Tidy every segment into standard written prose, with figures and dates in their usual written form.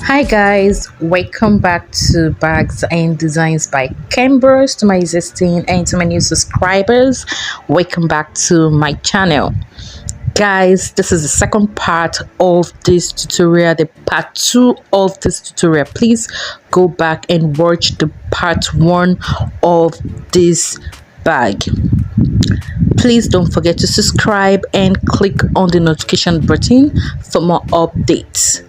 Hi guys, welcome back to Bags and Designs by Khembuzz. To my existing and to my new subscribers, welcome back to my channel. Guys, this is the second part of this tutorial, the part 2 of this tutorial. Please go back and watch the part 1 of this bag. Please don't forget to subscribe and click on the notification button for more updates.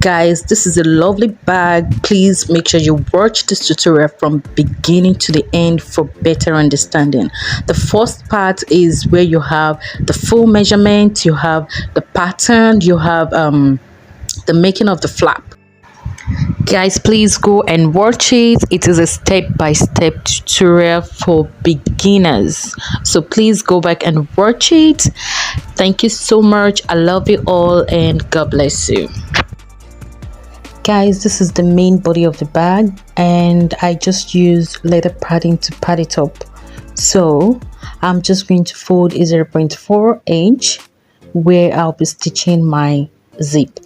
Guys, this is a lovely bag. Please make sure you watch this tutorial from beginning to the end for better understanding. The first part is where you have the full measurement, you have the pattern, you have the making of the flap. Guys, please go and watch it. It is a step-by-step tutorial for beginners, so please go back and watch it. Thank you so much. I love you all and God bless you. Guys, this is the main body of the bag and I just use leather padding to pad it up. So I'm just going to fold a 0.4 inch where I'll be stitching my zip.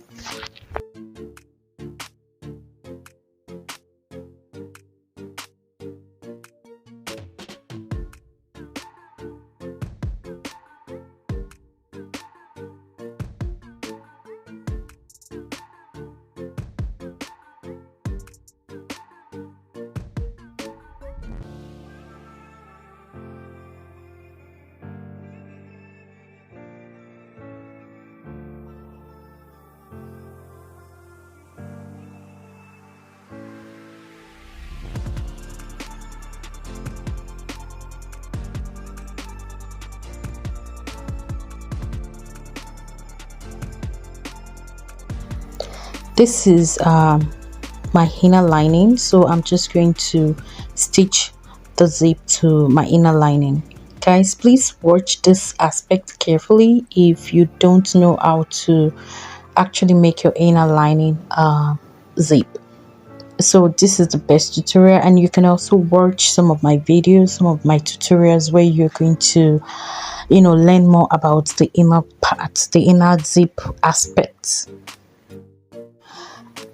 This is my inner lining, so I'm just going to stitch the zip to my inner lining. Guys, please watch this aspect carefully if you don't know how to actually make your inner lining zip. So this is the best tutorial, and you can also watch some of my videos, some of my tutorials where you're going to learn more about the inner part, the inner zip aspects.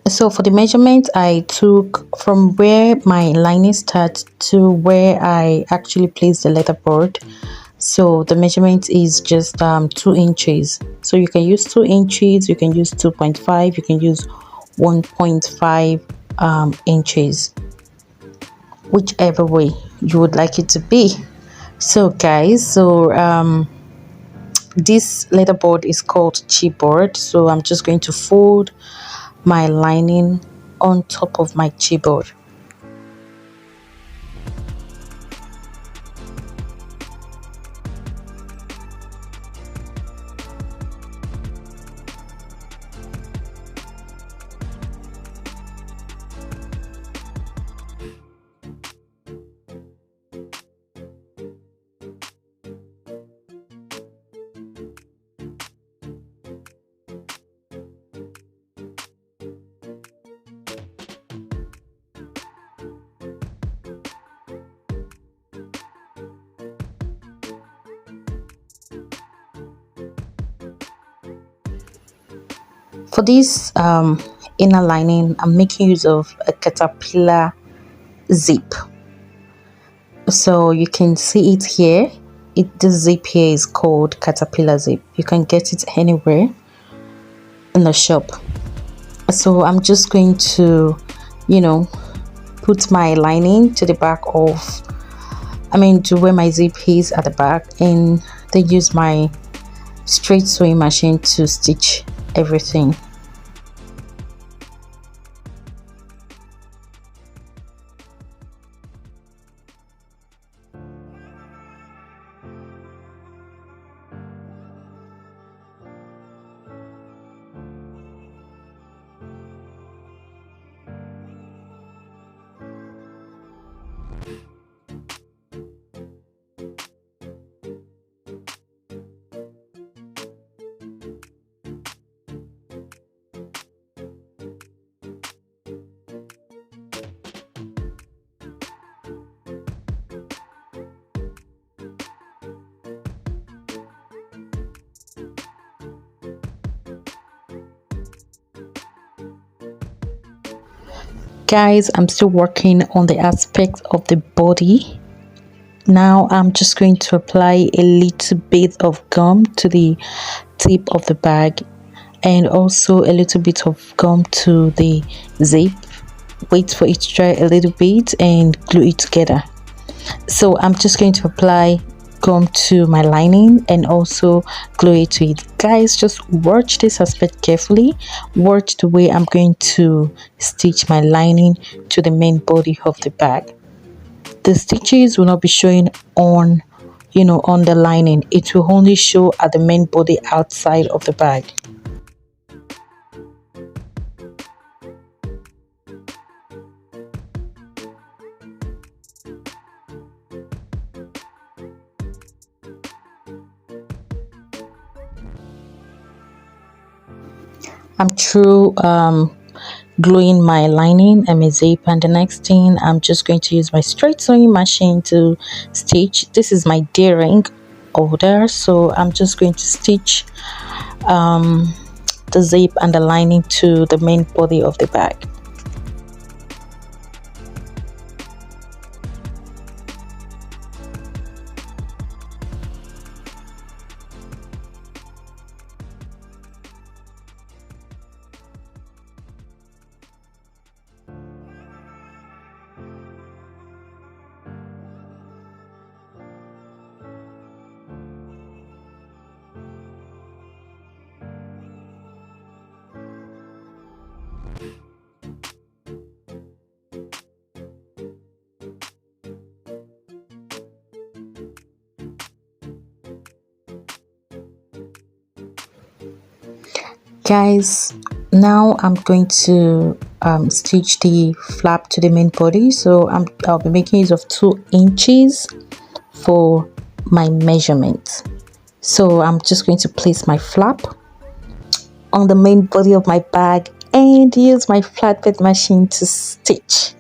So for the measurement, I took from where my lining starts to where I actually place the letterboard. So the measurement is just 2 inches. So you can use 2 inches, you can use 2.5, you can use 1.5 inches, whichever way you would like it to be. So guys, this letterboard is called chipboard. So I'm just going to fold my lining on top of my chipboard. For this inner lining, I'm making use of a caterpillar zip. So you can see it here. This zip here is called caterpillar zip. You can get it anywhere in the shop. So I'm just going to put my lining to the back of, to where my zip is at the back, and then use my straight sewing machine to stitch everything. Guys, I'm still working on the aspect of the body. Now I'm just going to apply a little bit of gum to the tip of the bag, and also a little bit of gum to the zip. Wait for it to dry a little bit and glue it together. So I'm just going to apply gum to my lining and also glue it to it. Guys, just watch this aspect carefully. Watch the way I'm going to stitch my lining to the main body of the bag. The stitches will not be showing on on the lining. It will only show at the main body outside of the bag. I'm through gluing my lining and my zip, and the next thing I'm just going to use my straight sewing machine to stitch. This is my D-ring holder, so I'm just going to stitch the zip and the lining to the main body of the bag. Guys, now I'm going to stitch the flap to the main body. So I'll be making use of 2 inches for my measurement. So I'm just going to place my flap on the main body of my bag and use my flatbed machine to stitch.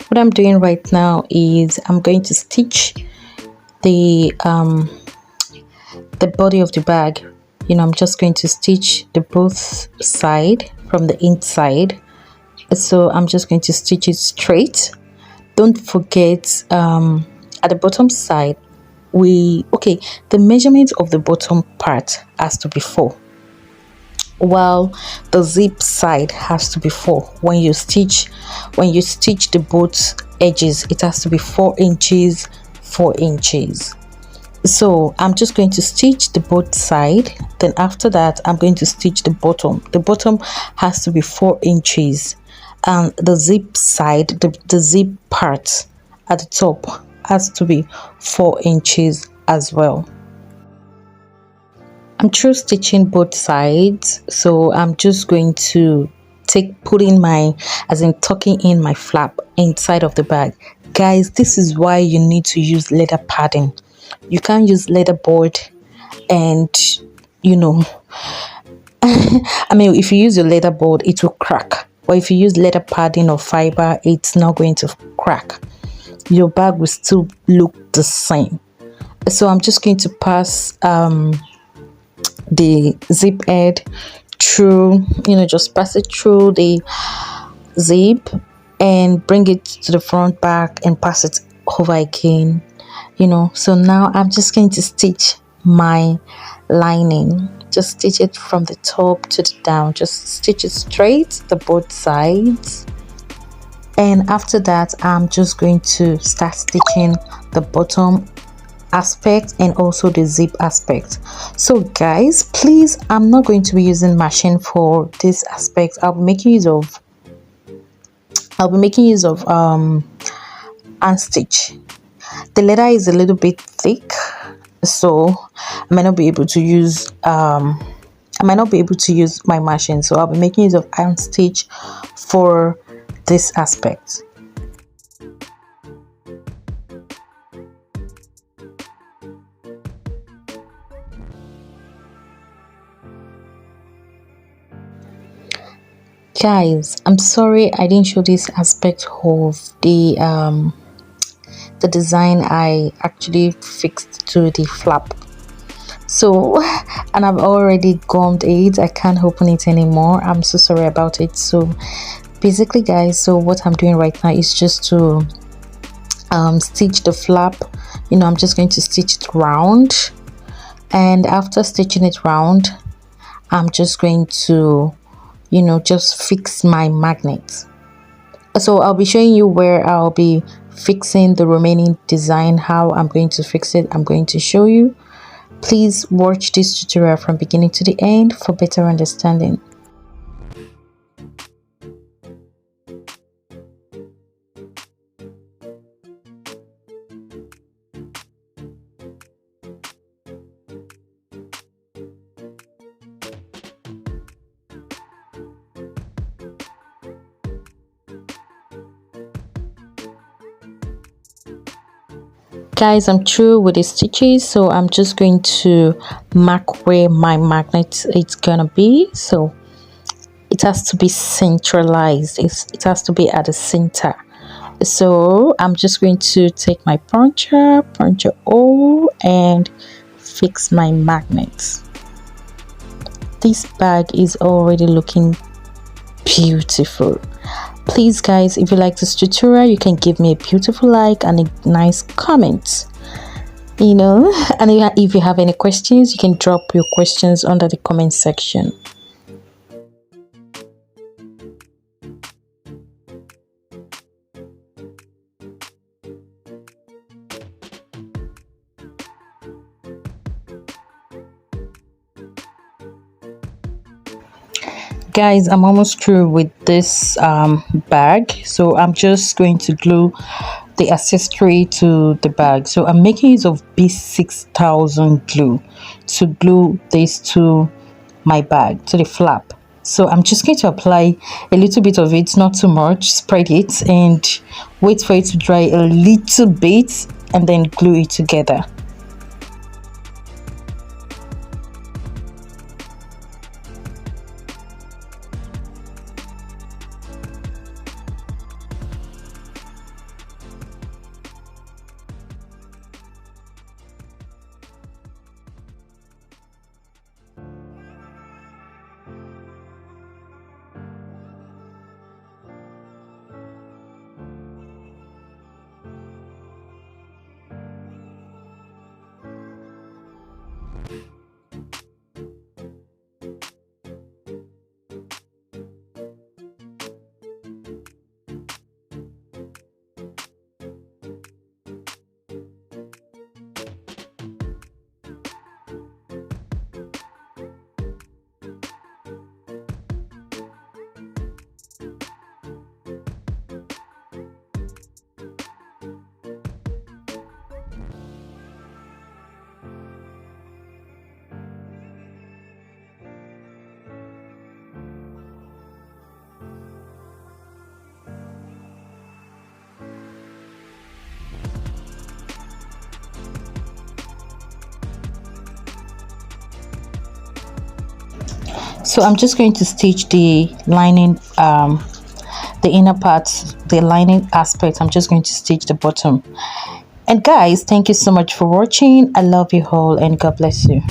What I'm doing right now is I'm going to stitch the body of the bag. I'm just going to stitch the both side from the inside. So I'm just going to stitch it straight. Don't forget at the bottom side the measurement of the bottom part has to be 4, while the zip side has to be 4. When you stitch the both edges, it has to be 4 inches, 4 inches. So I'm just going to stitch the both side, then after that I'm going to stitch the bottom. The bottom has to be 4 inches, and the zip side, the zip part at the top has to be 4 inches as well. I'm through stitching both sides, so I'm just going to tucking in my flap inside of the bag. Guys, this is why you need to use leather padding. You can't use leather board, and I mean, if you use your leather board, it will crack, or if you use leather padding or fiber, it's not going to crack. Your bag will still look the same. So I'm just going to pass the zip head through, just pass it through the zip and bring it to the front back and pass it over again. So now I'm just going to stitch my lining. Just stitch it from the top to the down. Just stitch it straight the both sides, and after that I'm just going to start stitching the bottom aspect and also the zip aspect. So guys, please, I'm not going to be using machine for this aspect. I'll be making use of hand stitch. The leather is a little bit thick, so I might not be able to use my machine, so I'll be making use of iron stitch for this aspect. Guys, I'm sorry I didn't show this aspect of the design I actually fixed to the flap. So, and I've already gummed it. I can't open it anymore. I'm so sorry about it. So basically, guys, so what I'm doing right now is just to stitch the flap. I'm just going to stitch it round, and after stitching it round, I'm just going to just fix my magnet. So I'll be showing you where I'll be fixing the remaining design. How I'm going to fix it, I'm going to show you. Please watch this tutorial from beginning to the end for better understanding. Guys, I'm through with the stitches, so I'm just going to mark where my magnet is gonna be. So it has to be centralized, it has to be at the center. So I'm just going to take my puncher hole and fix my magnet. This bag is already looking beautiful. Please guys, if you like this tutorial, you can give me a beautiful like and a nice comment, and if you have any questions, you can drop your questions under the comment section. Guys, I'm almost through with this bag, so I'm just going to glue the accessory to the bag. So I'm making use of B6000 glue to glue this to my bag, to the flap. So I'm just going to apply a little bit of it, not too much, spread it and wait for it to dry a little bit and then glue it together. So I'm just going to stitch the lining, the inner part, the lining aspect. I'm just going to stitch the bottom. And guys, thank you so much for watching. I love you all and God bless you.